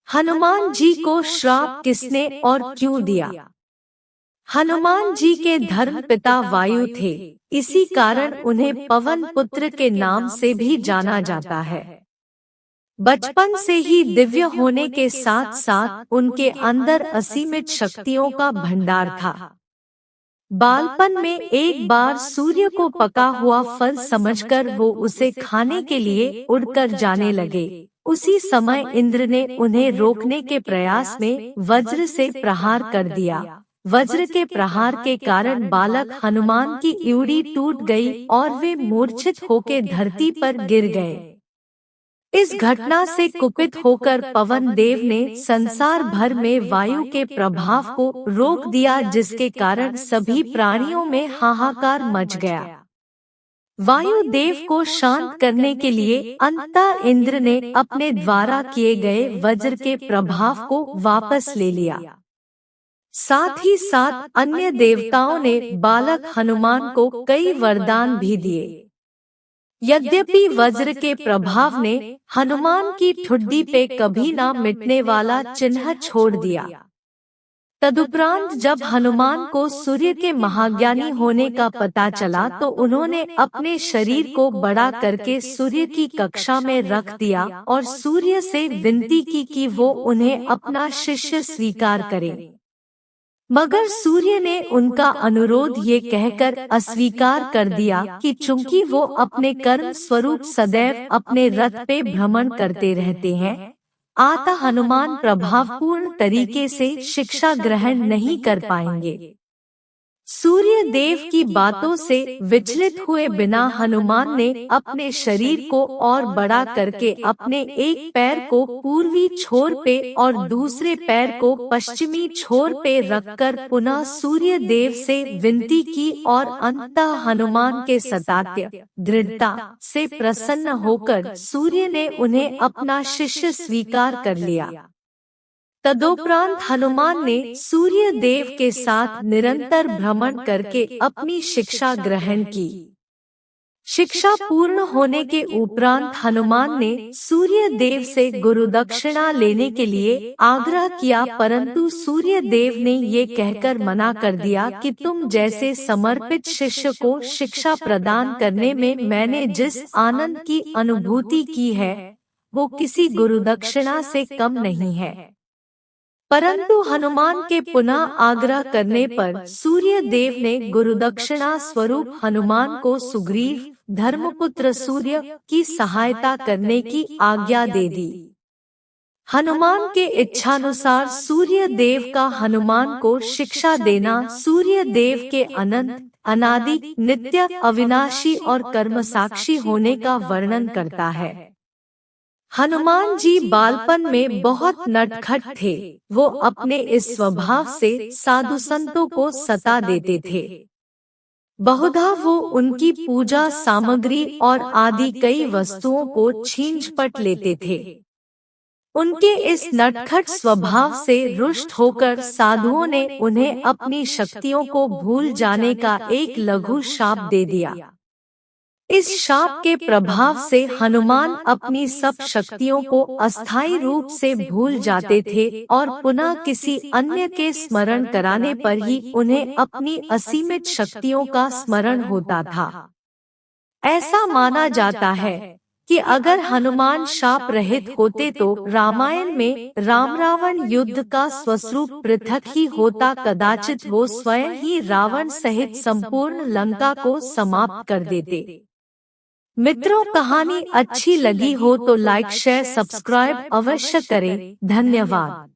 हनुमान जी को श्राप किसने और क्यों दिया? हनुमान जी के धर्म पिता वायु थे, इसी कारण उन्हें पवन पुत्र के नाम से भी जाना जाता है। बचपन से ही दिव्य होने के साथ साथ उनके अंदर असीमित शक्तियों का भंडार था। बालपन में एक बार सूर्य को पका हुआ फल समझकर वो उसे खाने के लिए उड़कर जाने लगे। उसी समय इंद्र ने उन्हें रोकने के प्रयास में वज्र से प्रहार कर दिया। वज्र के प्रहार के कारण बालक हनुमान की इउड़ी टूट गई और वे मूर्छित होकर धरती पर गिर गए। इस घटना से कुपित होकर पवन देव ने संसार भर में वायु के प्रभाव को रोक दिया, जिसके कारण सभी प्राणियों में हाहाकार मच गया। वायु देव को शांत करने के लिए अंततः इंद्र ने अपने द्वारा किए गए वज्र के प्रभाव को वापस ले लिया। साथ ही साथ अन्य देवताओं ने बालक हनुमान को कई वरदान भी दिए। यद्यपि वज्र के प्रभाव ने हनुमान की ठुड्डी पे कभी ना मिटने वाला चिन्ह छोड़ दिया। तदुपरांत जब हनुमान को सूर्य के महाज्ञानी होने का पता चला तो उन्होंने अपने शरीर को बड़ा करके सूर्य की कक्षा में रख दिया और सूर्य से विनती की कि वो उन्हें अपना शिष्य स्वीकार करे। मगर सूर्य ने उनका अनुरोध ये कहकर अस्वीकार कर दिया कि चूंकि वो अपने कर्म स्वरूप सदैव अपने रथ पे भ्रमण करते रहते हैं, अतः हनुमान प्रभावपूर्ण तरीके से शिक्षा ग्रहण नहीं कर पाएंगे। सूर्य देव की बातों से विचलित हुए बिना हनुमान ने अपने शरीर को और बड़ा करके अपने एक पैर को पूर्वी छोर पे और दूसरे पैर को पश्चिमी छोर पे रखकर पुनः सूर्य देव से विनती की और अंततः हनुमान के सत्य दृढ़ता से प्रसन्न होकर सूर्य ने उन्हें अपना शिष्य स्वीकार कर लिया। तदोपरांत हनुमान ने सूर्य देव के साथ निरंतर भ्रमण करके अपनी शिक्षा ग्रहण की। शिक्षा पूर्ण होने के उपरांत हनुमान ने सूर्य देव से गुरु दक्षिणा लेने के लिए आग्रह किया, परंतु सूर्य देव ने ये कहकर मना कर दिया कि तुम जैसे समर्पित शिष्य को शिक्षा प्रदान करने में मैंने जिस आनंद की अनुभूति की है वो किसी गुरु दक्षिणा से कम नहीं है। परंतु हनुमान के पुनः आग्रह करने पर सूर्य देव ने गुरुदक्षिणा स्वरूप हनुमान को सुग्रीव धर्मपुत्र सूर्य की सहायता करने की आज्ञा दे दी। हनुमान के इच्छानुसार सूर्य देव का हनुमान को शिक्षा देना सूर्य देव के अनंत अनादि नित्य अविनाशी और कर्मसाक्षी होने का वर्णन करता है। हनुमान जी बालपन में बहुत नटखट थे। वो अपने इस स्वभाव से साधु संतों को सता देते थे। बहुधा वो उनकी पूजा सामग्री और आदि कई वस्तुओं को छीन-झपट लेते थे। उनके इस नटखट स्वभाव से रुष्ट होकर साधुओं ने उन्हें अपनी शक्तियों को भूल जाने का एक लघु शाप दे दिया। इस शाप के प्रभाव से हनुमान अपनी सब शक्तियों को अस्थायी रूप से भूल जाते थे और पुनः किसी अन्य के स्मरण कराने पर ही उन्हें अपनी असीमित शक्तियों का स्मरण होता था। ऐसा माना जाता है कि अगर हनुमान शाप रहित होते तो रामायण में राम रावण युद्ध का स्वरूप पृथक ही होता। कदाचित वो स्वयं ही रावण सहित संपूर्ण लंका को समाप्त कर देते। मित्रों, कहानी अच्छी लगी हो तो लाइक शेयर सब्सक्राइब अवश्य करें। धन्यवाद।